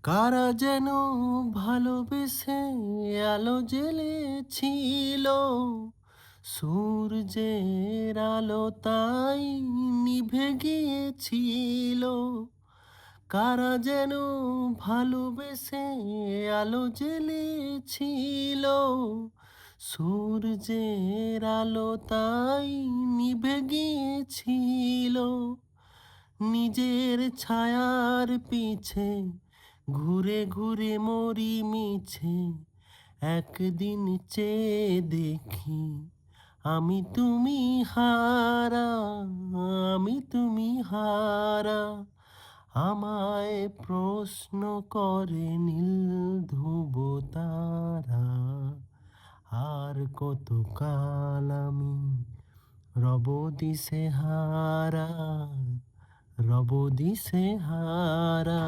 কারা যেন ভালোবেসে আলো জ্বেলেছিল, সূর্যের আলো তাই নিভে গিয়েছিল। কারা যেন ভালোবেসে আলো জ্বেলেছিল, সূর্যের আলো তাই নিভে গিয়েছিল। নিজের ছায়ার পিছে ঘুরে ঘুরে মরি মিছে, একদিন চেয়ে দেখি আমি তুমি হারা, আমি তুমি হারা। আমায় প্রশ্ন করে নীল ধ্রুব তারা, আর কত কাল আমি রব দিশেহারা, রব দিশেহারা।